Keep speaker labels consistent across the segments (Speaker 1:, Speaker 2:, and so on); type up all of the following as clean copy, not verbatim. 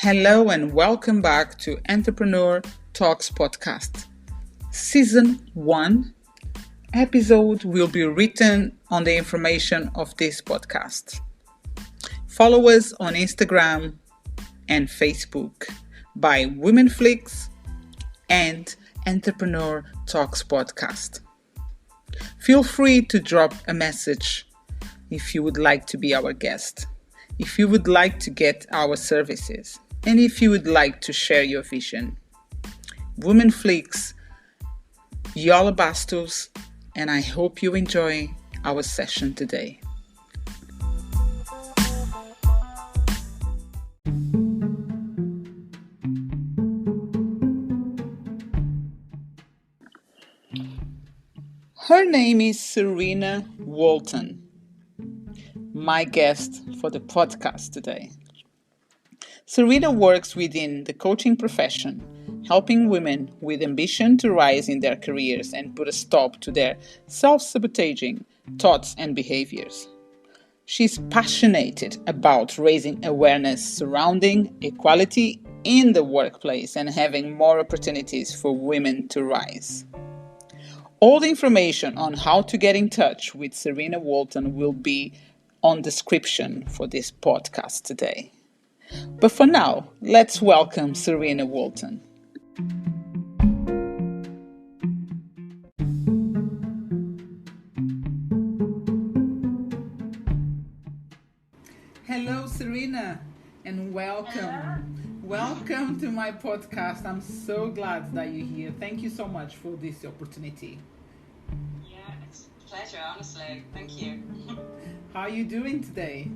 Speaker 1: Hello and welcome back to Entrepreneur Talks podcast. Season 1 episode will be written on the information of this podcast. Follow us on Instagram and Facebook by Women Flix and Entrepreneur Talks podcast. Feel free to drop a message if you would like to be our guest, if you would like to get our services, and if you would like to share your vision. Women Flix, Yola Bastos, and I hope you enjoy our session today. Her name is Serena Walton, my guest for the podcast today. Serena works within the coaching profession, helping women with ambition to rise in their careers and put a stop to their self-sabotaging thoughts and behaviours. She's passionate about raising awareness surrounding equality in the workplace and having more opportunities for women to rise. All the information on how to get in touch with Serena Walton will be on description for this podcast today. But for now, let's welcome Serena Walton. Hello, Serena, and welcome.
Speaker 2: Hello.
Speaker 1: Welcome to my podcast. I'm so glad that you're here. Thank you so much for this opportunity.
Speaker 2: Yeah, it's a pleasure, honestly. Thank you.
Speaker 1: How are you doing today?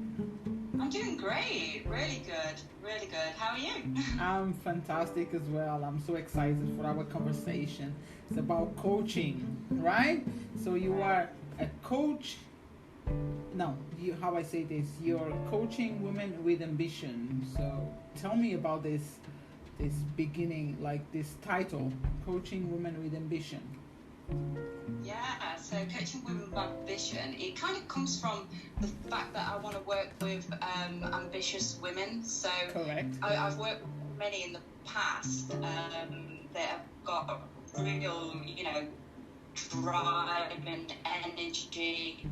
Speaker 2: I'm doing great. Really good. Really good. How are you?
Speaker 1: I'm fantastic as well. I'm so excited for our conversation. It's about coaching, right? So you are a coach. No, how I say this? You're coaching women with ambition. So tell me about this beginning, like this title, Coaching Women with Ambition.
Speaker 2: Yeah, so coaching women with ambition, it kind of comes from the fact that I want to work with ambitious women. So
Speaker 1: Correct.
Speaker 2: I've worked with many in the past that have got real, drive and energy,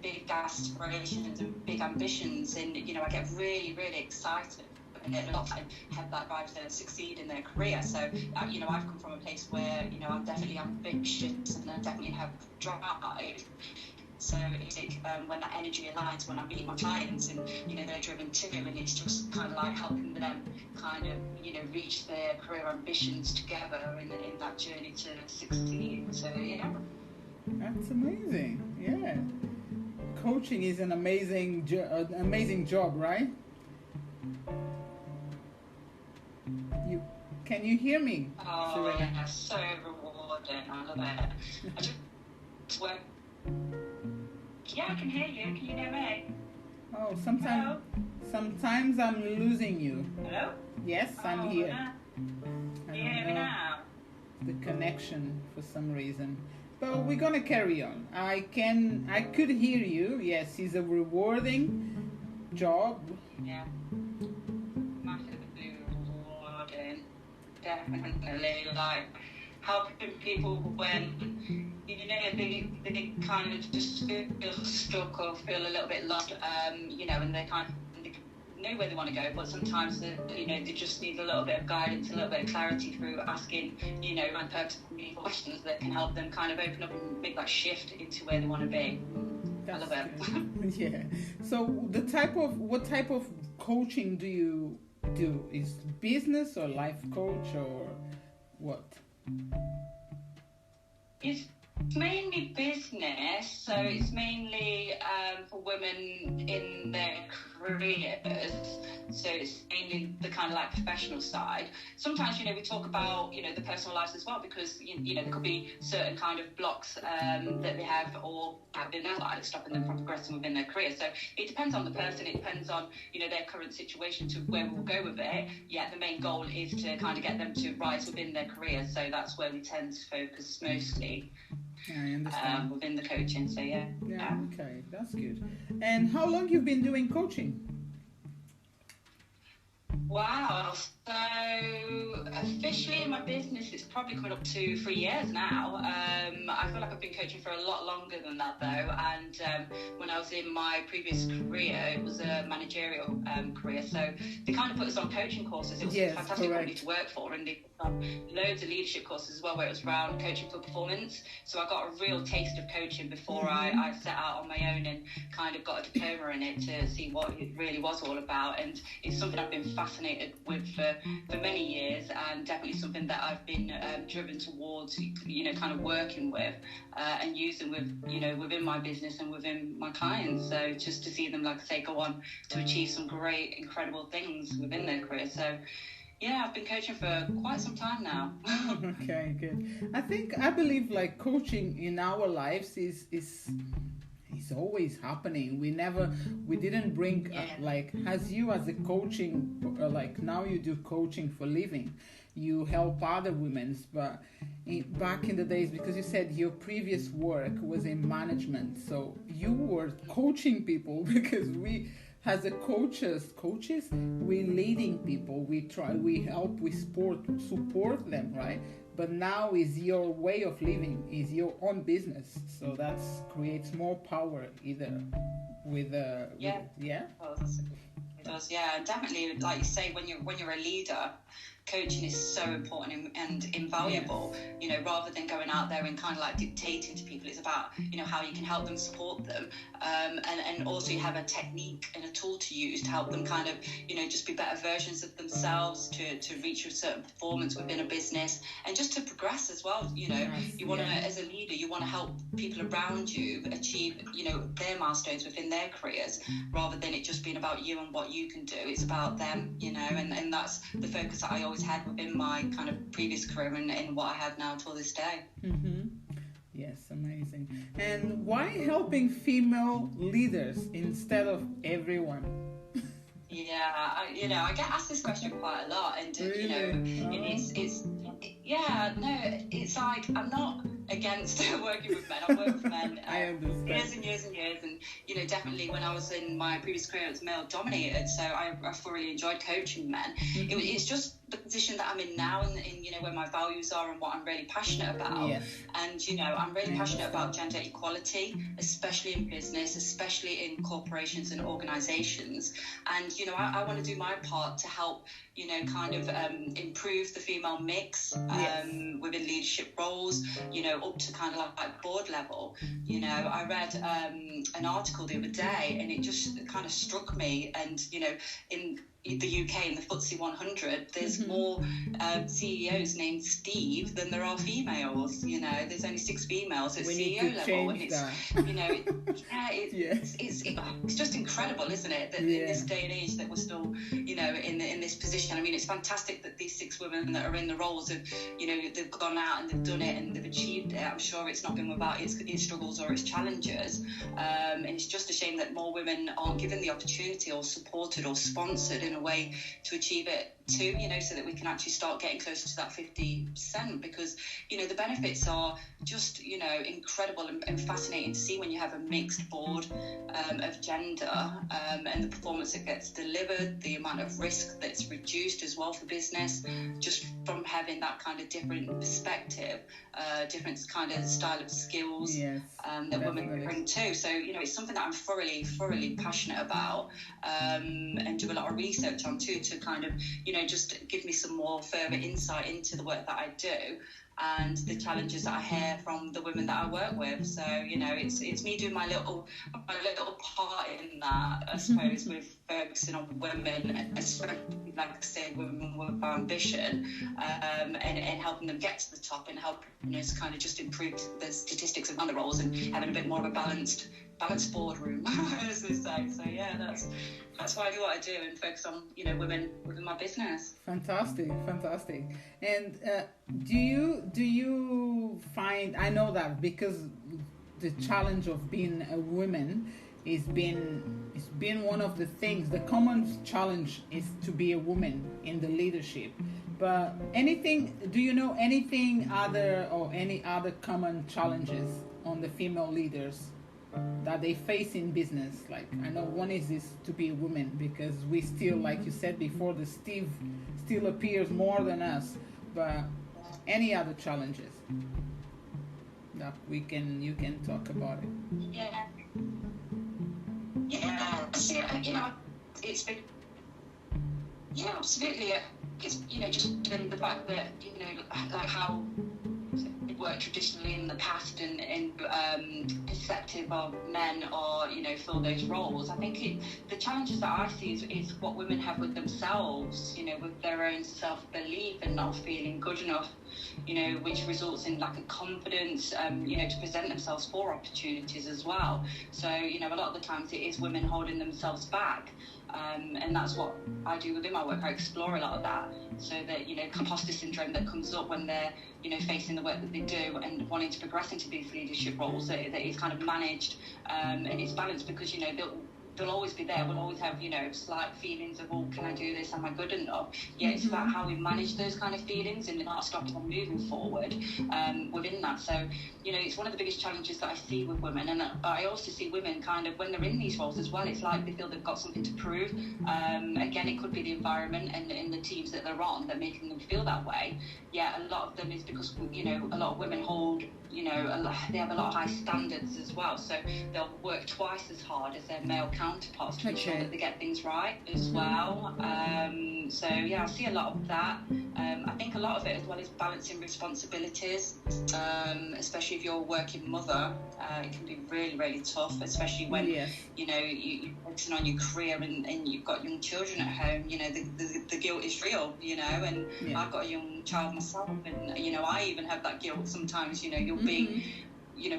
Speaker 2: big aspirations and big ambitions, and I get really, really excited. And a lot of them have that drive to succeed in their career. So, I've come from a place where, I'm definitely ambitious and I definitely have drive. So it's when that energy aligns, when I meet my clients and, they're driven too, and it's just kind of like helping them kind of, reach their career ambitions together in that journey to succeed. So, yeah.
Speaker 1: That's amazing. Yeah. Coaching is an amazing job, right? Can you hear me?
Speaker 2: Oh,
Speaker 1: Serena?
Speaker 2: yeah, so rewarding. I love it. I just work. Yeah, I can hear you. Can you hear me?
Speaker 1: Oh, sometimes I'm losing you.
Speaker 2: Hello?
Speaker 1: Yes, I'm here.
Speaker 2: Can you hear me now?
Speaker 1: The connection for some reason. But we're gonna carry on. I could hear you. Yes, it's a rewarding job.
Speaker 2: Yeah. Massively rewarding. Definitely. Like helping people when they kind of just feel stuck or feel a little bit lost, and they kind of know where they want to go, but sometimes they just need a little bit of guidance, a little bit of clarity through asking, and purposeful questions that can help them kind of open up and make that shift into where they want to be. I love it.
Speaker 1: Yeah. So what type of coaching do you do? Is business or life coach or what?
Speaker 2: It's mainly business, so it's mainly for women in their careers, so it's mainly the kind of like professional side. Sometimes we talk about the personal lives as well, because there could be certain kind of blocks that they have or have in their lives stopping them from progressing within their career. So it depends on the person, it depends on their current situation to where we'll go with it. Yeah, the main goal is to kind of get them to rise within their career, so that's where we tend to focus mostly.
Speaker 1: I understand.
Speaker 2: Within the coaching, so yeah.
Speaker 1: Yeah, okay, that's good. And how long you've been doing coaching?
Speaker 2: Wow. So officially in my business, it's probably coming up to 3 years now. I feel like I've been coaching for a lot longer than that though. And when I was in my previous career, it was a managerial career. So they kind of put us on coaching courses. It was a fantastic company to work for, and they put on loads of leadership courses as well, where it was around coaching for performance. So I got a real taste of coaching before I set out on my own and kind of got a diploma in it to see what it really was all about. And it's something I've been fascinated with for many years, and definitely something that I've been driven towards, kind of working with and using within my business and within my clients. So just to see them, like I say, go on to achieve some great, incredible things within their career. So yeah, I've been coaching for quite some time now.
Speaker 1: Okay, good. I believe like coaching in our lives is always happening. We didn't bring as you as a coaching, like now you do coaching for living, you help other women, but back in the days, because you said your previous work was in management, so you were coaching people because we as a coaches, we leading people, we help, we support them, right? But now is your way of living, is your own business, so that creates more power either with It
Speaker 2: does, yeah, and definitely, like you say, when you're a leader, coaching is so important and invaluable. Rather than going out there and kind of like dictating to people, it's about how you can help them, support them, and also you have a technique and a tool to use to help them kind of just be better versions of themselves, to reach a certain performance within a business, and just to progress as well. You want to, as a leader, you want to help people around you achieve their milestones within their careers, rather than it just being about you and what you can do. It's about them, and that's the focus that I always had within my kind of previous career and what I have now till this day.
Speaker 1: Yes, amazing. And why helping female leaders instead of everyone?
Speaker 2: Yeah, I get asked this question quite a lot, and it's like, I'm not against working with men. I've worked with men years and years and years, and definitely when I was in my previous career, it was male dominated, so I thoroughly enjoyed coaching men. It's just the position that I'm in now, and where my values are and what I'm really passionate about. And I'm really passionate about gender equality, especially in business, especially in corporations and organizations. And I want to do my part to help improve the female mix within leadership roles, up to kind of like board level. I read an article the other day, and it just kind of struck me. And in the UK, in the FTSE 100, there's more CEOs named Steve than there are females. There's only 6 females at CEO level, and it's just incredible, isn't it? That in this day and age that we're still, in this position. I mean, it's fantastic that these 6 women that are in the roles have, they've gone out and they've done it and they've achieved it. I'm sure it's not been without its struggles or its challenges, and it's just a shame that more women aren't given the opportunity or supported or sponsored in a way to achieve it too, so that we can actually start getting closer to that 50%, because the benefits are just incredible and fascinating to see when you have a mixed board of gender, and the performance that gets delivered, the amount of risk that's reduced as well for business, just from having that kind of different perspective, different kind of style of skills that women bring too. So it's something that I'm thoroughly passionate about, and do a lot of research on too, to kind of just give me some more further insight into the work that I do and the challenges that I hear from the women that I work with. So it's me doing my little part in that, I suppose, with focusing on women, especially, like I say, women with ambition, and helping them get to the top, and helping us kind of just improve the statistics of other roles, and having a bit more of a balanced boardroom, as they say. So that's why I do what I do, and focus on women within my business.
Speaker 1: Fantastic. And do you find, I know that because the challenge of being a woman it's been one of the things, the common challenge is to be a woman in the leadership. But do you know anything other, or any other common challenges on the female leaders? that they face in business. Like, I know one is this to be a woman, because we still, like you said before, the Steve still appears more than us. But any other challenges that you can talk about it?
Speaker 2: Yeah. It's been, absolutely. It's, just the fact that, like how it worked traditionally in the past and perspective of men or, fill those roles. I think the challenges that I see is what women have with themselves, with their own self-belief and not feeling good enough, which results in lack of confidence, to present themselves for opportunities as well. So, a lot of the times it is women holding themselves back. And that's what I do within my work. I explore a lot of that, so that, imposter syndrome that comes up when they're, facing the work that they do and wanting to progress into these leadership roles, that is kind of managed, and it's balanced, because, they'll always be there. We'll always have, slight feelings of, oh, can I do this? Am I good enough? Yeah, it's about how we manage those kind of feelings and not stopping them moving forward within that. So, it's one of the biggest challenges that I see with women. And I also see women kind of, when they're in these roles as well, it's like they feel they've got something to prove. Again, it could be the environment and in the teams that they're on that making them feel that way. Yeah, a lot of them is because, a lot of women hold, they have a lot of high standards as well. So they'll work twice as hard as their male counterparts to ensure that they get things right as well. So yeah, I see a lot of that. I think a lot of it as well is balancing responsibilities, especially if you're a working mother. It can be really, really tough, especially when you're focusing on your career and you've got young children at home. The guilt is real, and I've got a young child myself, and I even have that guilt sometimes. You'll be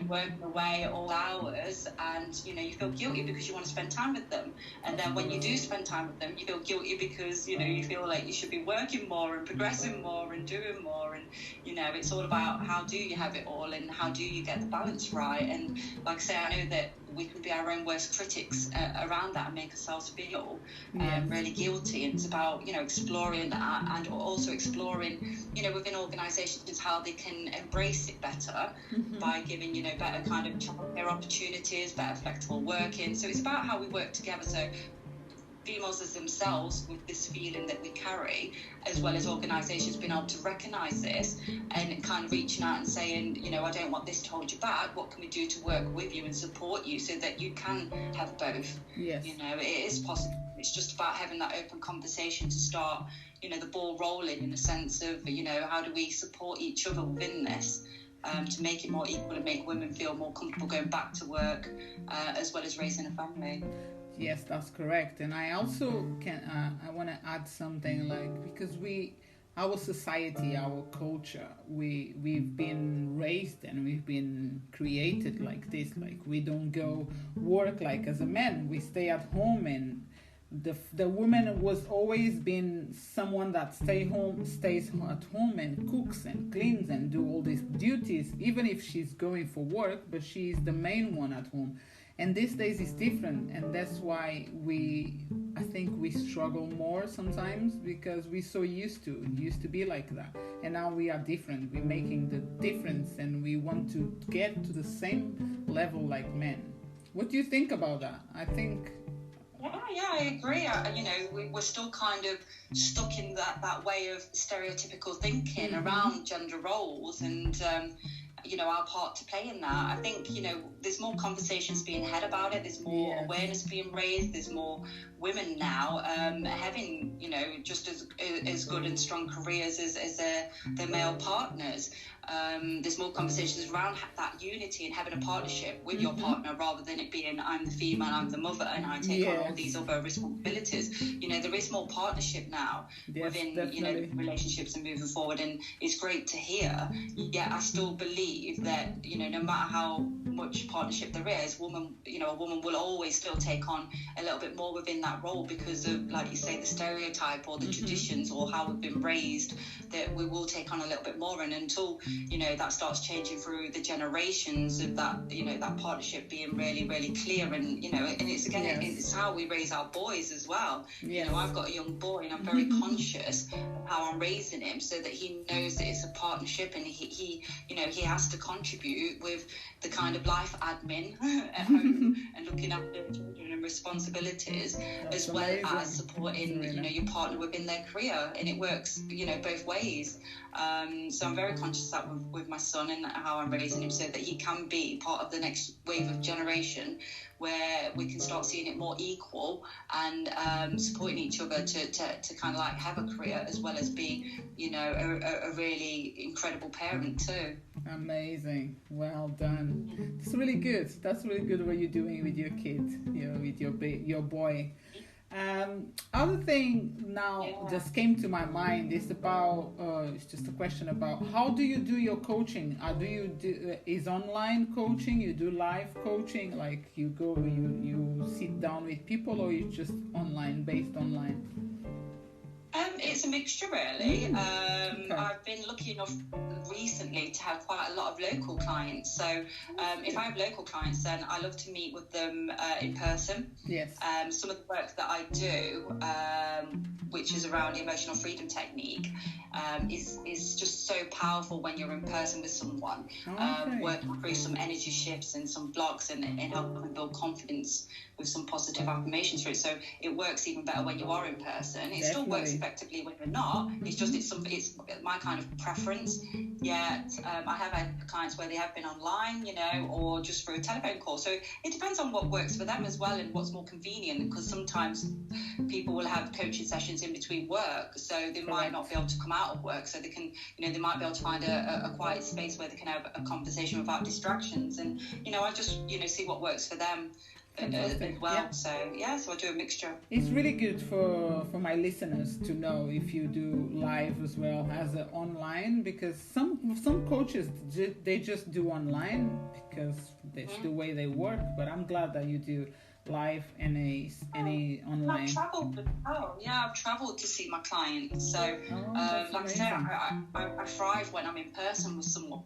Speaker 2: working away at all hours, and you feel guilty because you want to spend time with them, and then when you do spend time with them, you feel guilty because you feel like you should be working more and progressing more and doing more, and it's all about how do you have it all and how do you get the balance right. And like I say, I know that we can be our own worst critics around that and make ourselves feel really guilty. And it's about exploring that, and also exploring within organisations how they can embrace it better by giving better kind of childcare opportunities, better flexible working. So it's about how we work together. So females as themselves with this feeling that we carry, as well as organisations being able to recognise this and kind of reaching out and saying, I don't want this to hold you back. What can we do to work with you and support you so that you can have both? Yes. It is possible. It's just about having that open conversation to start, the ball rolling, in the sense of, how do we support each other within this? To make it more equal and make women feel more comfortable going back to work, as well as raising a family.
Speaker 1: Yes, that's correct. And I also I want to add something, because our society, our culture, we've been raised and we've been created like this. Like, we don't go work like as a man. We stay at home, and the woman was always been someone that stays at home and cooks and cleans and do all these duties, even if she's going for work, but she's the main one at home. And these days is different, and that's why I think we struggle more sometimes, because we're so used to be like that, and now we are different. We're making the difference, and we want to get to the same level like men. What do you think about that? I think.
Speaker 2: Yeah, I agree. We're still kind of stuck in that way of stereotypical thinking around gender roles, and our part to play in that. I think there's more conversations being had about it. There's more awareness being raised. There's more women now having just as good and strong careers as their male partners. There's more conversations around that unity and having a partnership with your partner, rather than it being I'm the female, I'm the mother, and I take on all these other responsibilities. There is more partnership now within relationships and moving forward, and it's great to hear. Yet I still believe that no matter how much partnership there is, a woman will always still take on a little bit more within that role, because of, like you say, the stereotype or the traditions or how we've been raised, that we will take on a little bit more. And until that starts changing through the generations of that, that partnership being really, really clear. And, and it's again, it's how we raise our boys as well. I've got a young boy, and I'm very conscious of how I'm raising him, so that he knows that it's a partnership, and he has to contribute with the kind of life admin at home and looking after children and responsibilities, as well as supporting your partner within their career. And it works both ways. So I'm very conscious of that with my son, and how I'm raising him, so that he can be part of the next wave of generation, where we can start seeing it more equal, and supporting each other to kind of like have a career, as well as be a really incredible parent too.
Speaker 1: Amazing. Well done. That's really good. That's really good what you're doing with your kid, with your boy. Other thing now just came to my mind is about it's just a question about how do you do your coaching? Do you do is online coaching? You do live coaching, like you go you sit down with people, or you just based online?
Speaker 2: It's a mixture, really. Okay. I've been lucky enough recently to have quite a lot of local clients. So if I have local clients, then I love to meet with them in person.
Speaker 1: Yes.
Speaker 2: Some of the work that I do, which is around the emotional freedom technique, is just so powerful when you're in person with someone, working through some energy shifts and some blocks, and helping them build confidence with some positive affirmations through it. So it works even better when you are in person. It still works effectively when you're not. It's my kind of preference. Yet I have had clients where they have been online, or just through a telephone call. So it depends on what works for them as well, and what's more convenient, because sometimes people will have coaching sessions in between work, so they might not be able to come out of work, so they can, they might be able to find a quiet space where they can have a conversation without distractions. And I just see what works for them as well. Yeah. So I do a mixture.
Speaker 1: It's really good for my listeners to know if you do live as well as online, because some coaches, they just do online because that's the way they work. But I'm glad that you do live and any online.
Speaker 2: I've traveled to see my clients. So like I say, I thrive when I'm in person with someone,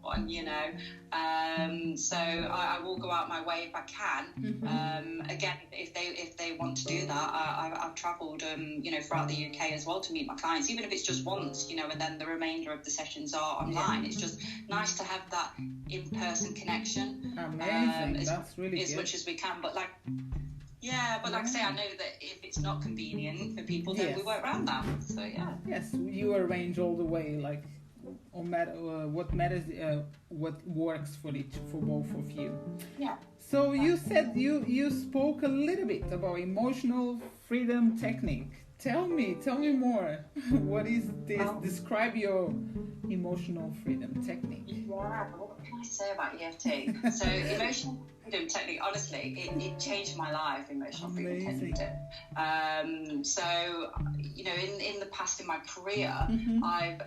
Speaker 2: so I will go out my way if I can. Again, if they want to do that, I've traveled throughout the UK as well to meet my clients, even if it's just once, and then the remainder of the sessions are online. It's just nice to have that in-person connection.
Speaker 1: Amazing. That's really
Speaker 2: as
Speaker 1: good.
Speaker 2: Much as we can, but like I say, I know that if it's not convenient for people, then we work around that. So
Speaker 1: yes, you arrange all the way, like no matter what matters, what works for both of you.
Speaker 2: Yeah.
Speaker 1: So you said you spoke a little bit about emotional freedom technique. Tell me more. What is this? Describe your emotional freedom technique.
Speaker 2: Yeah, what can I say about EFT? So emotional freedom technique, honestly, it changed my life, emotional freedom technique. So, in the past in my career, I've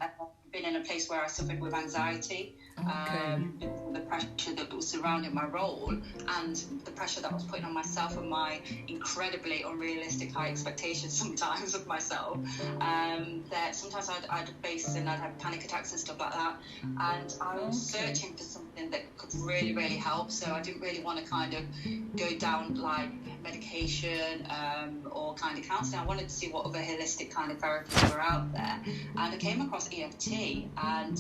Speaker 2: been in a place where I suffered with anxiety, the pressure that was surrounding my role, and the pressure that I was putting on myself, and my incredibly unrealistic high expectations sometimes of myself, that sometimes I'd face and I'd have panic attacks and stuff like that, and I was searching for something that could really, really help. So I didn't really want to kind of go down like medication or kind of counselling. I wanted to see what other holistic kind of therapies were out there, and I came across EFT, and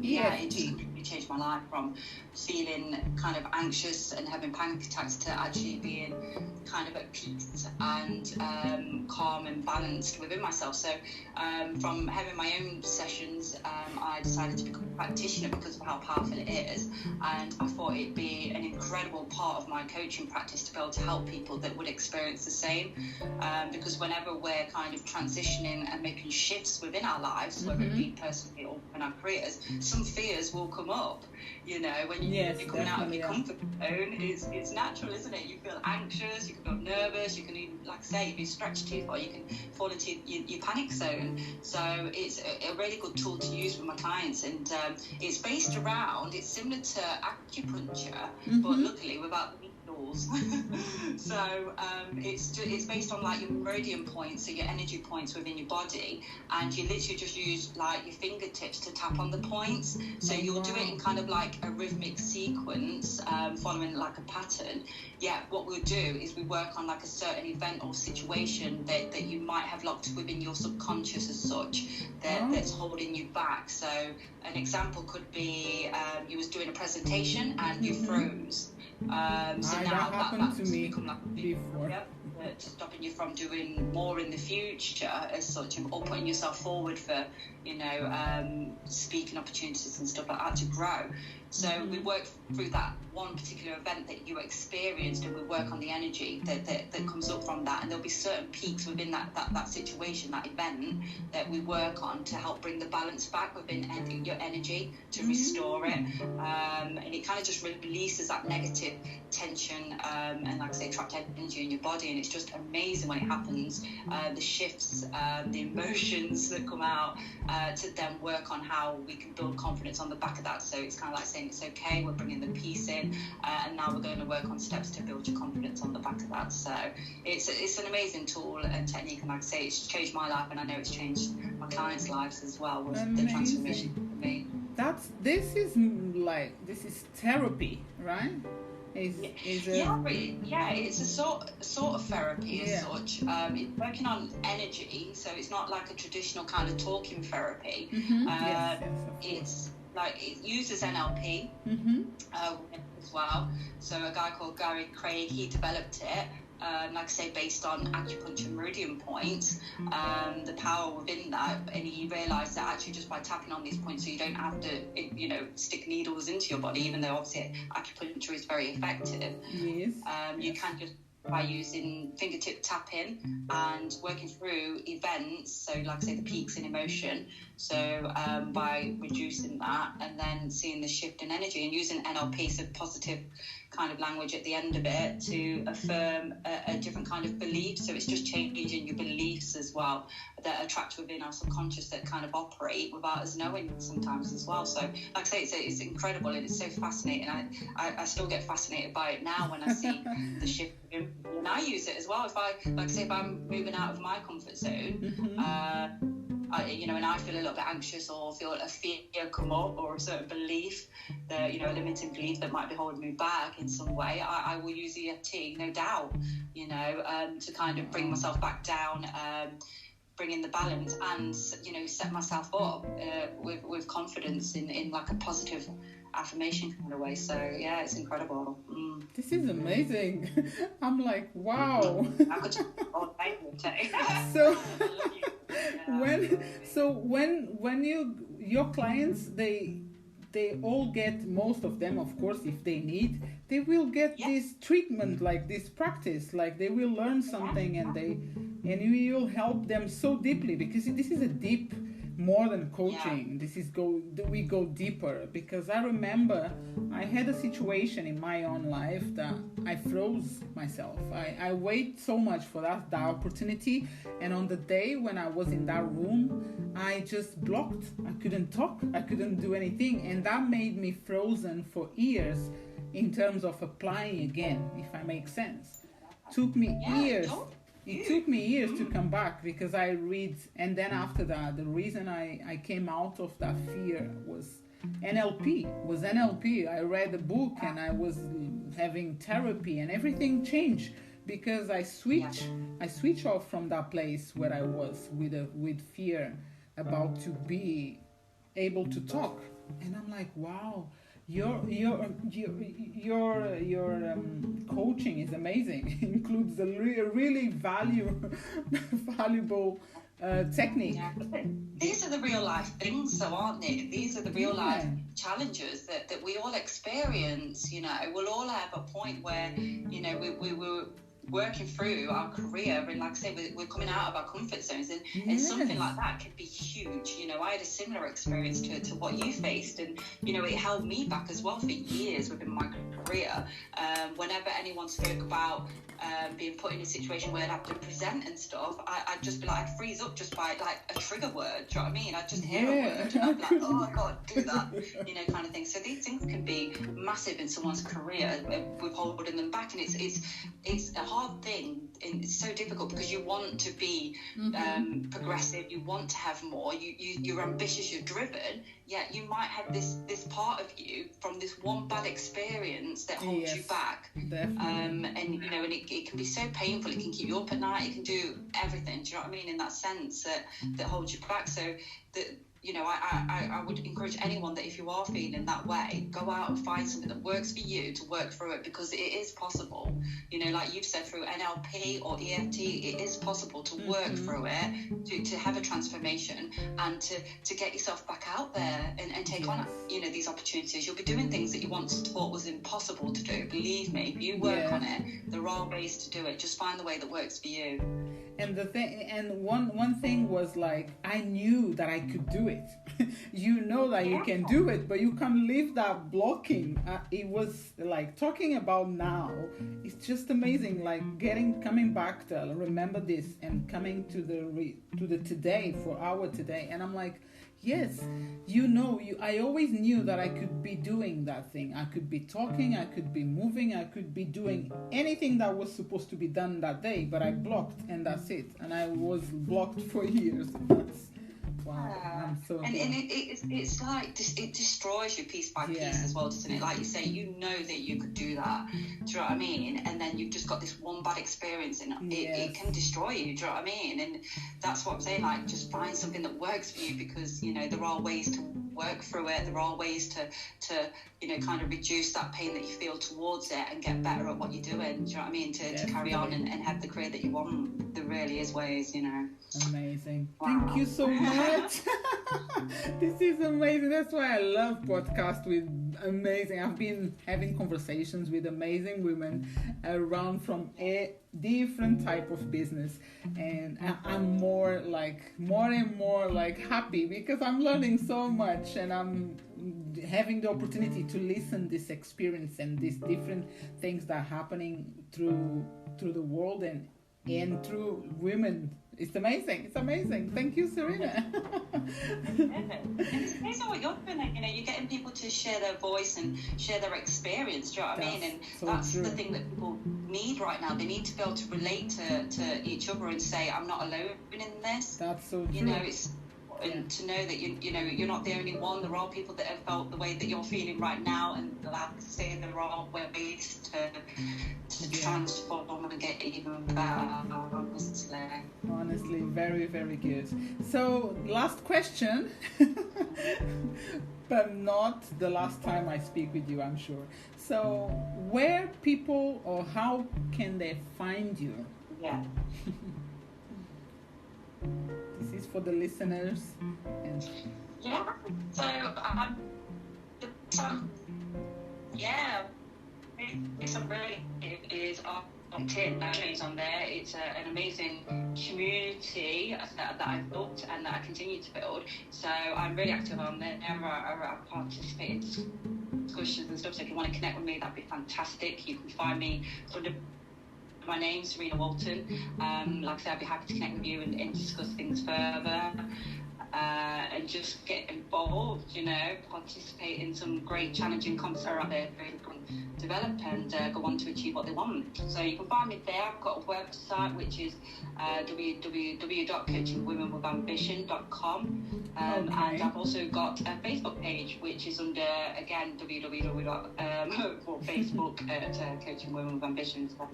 Speaker 2: it just completely changed my life, from feeling kind of anxious and having panic attacks to actually being kind of at peace and calm and balanced within myself. So from having my own sessions, I decided to become a practitioner because of how powerful it is, and I thought it'd be an incredible part of my coaching practice to be able to help people that would experience the same, because whenever we're kind of transitioning and making shifts within our lives, whether it be personally or in our careers, some fears will come come up. You know, when you're coming out of your comfort zone, it's natural, isn't it? You feel anxious, you can feel nervous, you can even, like I say, if you stretch too far, you can fall into your panic zone. So it's a really good tool to use with my clients, and it's based around, it's similar to acupuncture, but luckily without the needles. So it's based on like your meridian points, so your energy points within your body, and you literally just use like your fingertips to tap on the points. So you'll do it in kind of like a rhythmic sequence, following like a pattern. Yeah, what we'll do is we work on like a certain event or situation that you might have locked within your subconscious as such, that's holding you back. So an example could be you was doing a presentation and you froze. So now
Speaker 1: that happened to me before.
Speaker 2: Yep, stopping you from doing more in the future as such, or putting yourself forward for, you know, speaking opportunities and stuff like that to grow. So we work through that one particular event that you experienced, and we work on the energy that comes up from that. And there'll be certain peaks within that situation, that event, that we work on to help bring the balance back within your energy, to restore it. And it kind of just releases that negative tension and, like I say, trapped energy in your body. And it's just amazing when it happens, the shifts, the emotions that come out, to then work on how we can build confidence on the back of that. So it's kind of like saying it's okay, we're bringing the peace in, and now we're going to work on steps to build your confidence on the back of that. So it's an amazing tool and technique, and like I say, it's changed my life, and I know it's changed my clients' lives as well with the transformation for me.
Speaker 1: This is therapy, right? It's
Speaker 2: a sort of therapy as such. It's working on energy, so it's not like a traditional kind of talking therapy. It's like, it uses NLP as well. So a guy called Gary Craig, he developed it, like I say, based on acupuncture meridian points, the power within that, and he realised that actually just by tapping on these points, so you don't have to, you know, stick needles into your body, even though obviously acupuncture is very effective. You can just, by using fingertip tapping and working through events, so like I say, the peaks in emotion, so by reducing that and then seeing the shift in energy and using NLP, so positive kind of language at the end of it, to affirm a different kind of belief. So it's just changing your beliefs as well, that are trapped within our subconscious, that kind of operate without us knowing sometimes as well. So like I say, it's incredible, and it's so fascinating. I still get fascinated by it now when I see the shift, and I use it as well. If I'm moving out of my comfort zone, and I feel a little bit anxious, or feel a fear come up, or a certain belief that, you know, a limiting belief that might be holding me back in some way, I will use EFT, no doubt, you know, to kind of bring myself back down, bring in the balance, and, you know, set myself up with confidence in like a positive affirmation kind of way. So yeah, it's incredible.
Speaker 1: This is amazing. I'm like, wow.
Speaker 2: I could all day.
Speaker 1: So when your clients, they all get, most of them, of course, if they need, they will get this treatment, like this practice, like they will learn something, and you will help them so deeply, because this is a deep, more than coaching. We go deeper, because I remember I had a situation in my own life that I froze myself. I wait so much for that opportunity, and on the day when I was in that room, I just blocked. I couldn't talk, I couldn't do anything, and that made me frozen for years in terms of applying again, if I make sense. Took me years. It took me years to come back, because I read, and then after that, the reason I came out of that fear was NLP. I read a book, and I was having therapy, and everything changed, because I switch off from that place where I was with fear about to be able to talk, and I'm like, wow. Your coaching is amazing. It includes a really valuable technique.
Speaker 2: Yeah. These are the real life things, though, aren't they? These are the real life challenges that we all experience. You know, we'll all have a point where, you know, we were working through our career, and like I say, we're coming out of our comfort zones, and,
Speaker 1: Yes.
Speaker 2: and something like that can be huge. You know, I had a similar experience to what you faced, and you know, it held me back as well for years within my career. Whenever anyone spoke about being put in a situation where I'd have to present and stuff, I'd just be like, I'd freeze up just by like a trigger word. Do you know what I mean? I'd just hear a word and I'd be like, oh, I can't do that, you know, kind of thing. So these things can be massive in someone's career, withholding them back, and it's a hard thing. It's so difficult because you want to be progressive, you want to have more, you're ambitious, you're driven, yet you might have this part of you from this one bad experience that holds you back. And you know, and it can be so painful. It can keep you up at night, it can do everything, do you know what I mean, in that sense that holds you back. So that, you know, I would encourage anyone that if you are feeling that way, go out and find something that works for you to work through it, because it is possible. You know, like you've said, through NLP or EFT, it is possible to work through it, to have a transformation, and to get yourself back out there and take on, you know, these opportunities. You'll be doing things that you once thought was impossible to do. Believe me, if you work on it, there are ways to do it. Just find the way that works for you.
Speaker 1: And the thing, and one thing was like, I knew that I could do it. You know that you can do it, but you can't leave that blocking. It was like talking about now. It's just amazing. Like coming back to remember this and coming to the today for our today. And I'm like, yes, you know, I always knew that I could be doing that thing. I could be talking, I could be moving, I could be doing anything that was supposed to be done that day, but I blocked, and that's it. And I was blocked for years. Wow, I'm so
Speaker 2: and it's like it destroys you piece by piece as well, doesn't it? Like you say, you know that you could do that. Do you know what I mean? And then you've just got this one bad experience, and it can destroy you. Do you know what I mean? And that's what I'm saying. Like, just find something that works for you, because you know there are ways to work through it. There are ways to you know, kind of reduce that pain that you feel towards it and get better at what you're doing. Do you know what I mean? To carry on and have the career that you want. There really is ways, you know.
Speaker 1: Amazing.
Speaker 2: Wow.
Speaker 1: Thank you so much. This is amazing. That's why I love podcasts with amazing. I've been having conversations with amazing women around from a different type of business, and I'm more and more like happy, because I'm learning so much, and I'm having the opportunity to listen this experience and these different things that are happening through the world and through women. It's amazing. Thank you, Serena.
Speaker 2: It's amazing what you're doing. You know, you're getting people to share their voice and share their experience. Do you know what I mean? And that's the thing that people need right now. They need to be able to relate to each other and say, I'm not alone in this.
Speaker 1: That's so true.
Speaker 2: You know, it's and to know that you know you're not the only one. There are people that have felt the way that you're feeling right now, and like I say, there are ways to transform and get even better.
Speaker 1: Honestly, very, very good. So, last question, but not the last time I speak with you, I'm sure. So, where people, or how can they find you?
Speaker 2: Yeah.
Speaker 1: This is for the listeners.
Speaker 2: It's a really is on LinkedIn. On there. It's an amazing community that I've built and that I continue to build. So I'm really active on there. I participate in discussions and stuff. So if you want to connect with me, that'd be fantastic. You can find me under my name, Serena Walton. Like I said, I'd be happy to connect with you and discuss things further. And just get involved, you know, participate in some great challenging concepts around there where you can develop and go on to achieve what they want. So you can find me there. I've got a website which is www.coachingwomenwithambition.com, and I've also got a Facebook page which is under, again, www.facebook at Coaching Women with Ambition. So,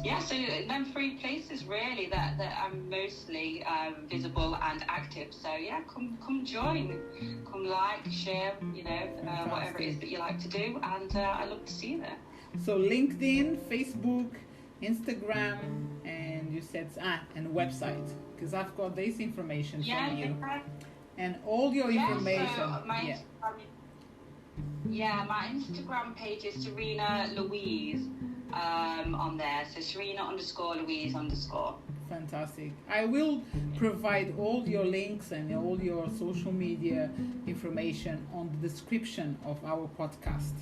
Speaker 2: yeah, so them three places really that I'm mostly visible and active. So yeah, come join, come like, share, you know, whatever it is that you like to do, and I look to see you there.
Speaker 1: So LinkedIn, Facebook, Instagram, and you said and website, because I've got this information from you, and all your information.
Speaker 2: So my Instagram page is Serena Louise on there. So Serena_Louise_.
Speaker 1: Fantastic. I will provide all your links and all your social media information on the description of our podcast.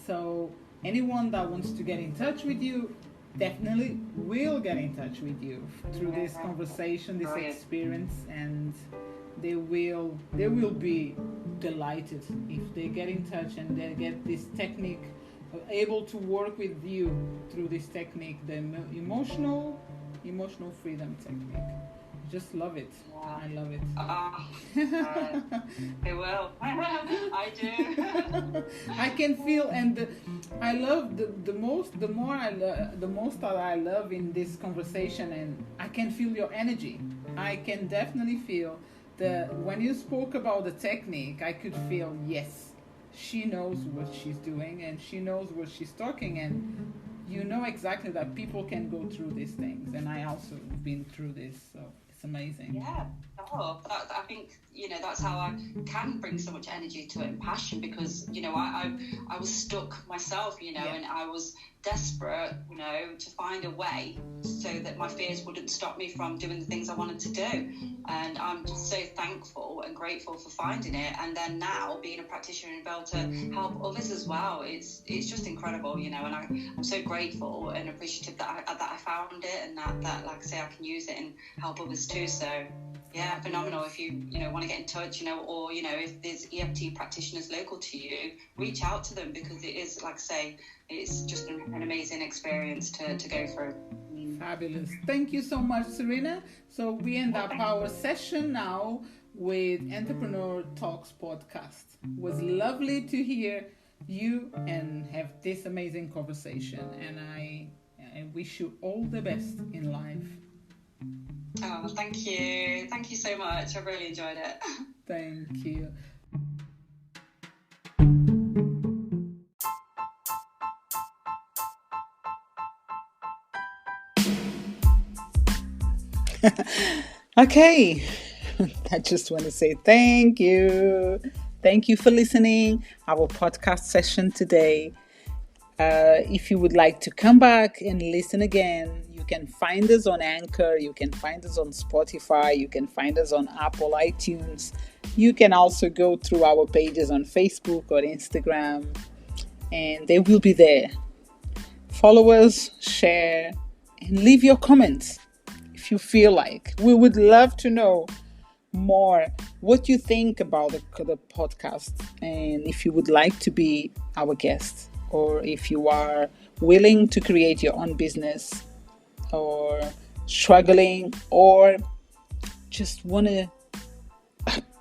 Speaker 1: So anyone that wants to get in touch with you definitely will get in touch with you through this conversation, this experience, and they will be delighted if they get in touch and they get this technique, able to work with you through this technique, the emotional freedom technique. Just love it. Yeah. I love it.
Speaker 2: They will. I do.
Speaker 1: I can feel, and I love the most that I love in this conversation, and I can feel your energy. I can definitely feel when you spoke about the technique, I could feel, yes, she knows what she's doing and she knows what she's talking, and you know exactly that people can go through these things, and I also been through this, so it's amazing.
Speaker 2: Yeah. I think, that's how I can bring so much energy to it and passion, because, I was stuck myself, and I was desperate, to find a way so that my fears wouldn't stop me from doing the things I wanted to do. And I'm just so thankful and grateful for finding it. And then now being a practitioner and able to help others as well, it's just incredible, and I'm so grateful and appreciative that I found it, and that like I say, I can use it and help others too. So yeah, phenomenal. If you want to get in touch, or if there's EFT practitioners local to you, reach out to them, because it is, like I say, it's just an amazing experience to go through.
Speaker 1: Fabulous. Thank you so much, Serena. So we end up our session now with Entrepreneur Talks podcast. It was lovely to hear you and have this amazing conversation, and I wish you all the best in life.
Speaker 2: Oh, thank you. Thank you so much. I really enjoyed it.
Speaker 1: Thank you. Okay. I just want to say thank you. Thank you for listening our podcast session today. If you would like to come back and listen again, you can find us on Anchor, you can find us on Spotify, you can find us on Apple iTunes. You can also go through our pages on Facebook or Instagram, and they will be there. Follow us, share, and leave your comments if you feel like. We would love to know more what you think about the podcast, and if you would like to be our guest, or if you are willing to create your own business, or struggling, or just want to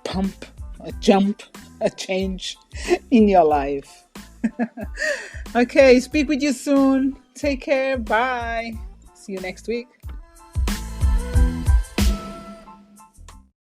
Speaker 1: pump, a jump, a change in your life. Okay, speak with you soon. Take care. Bye. See you next week.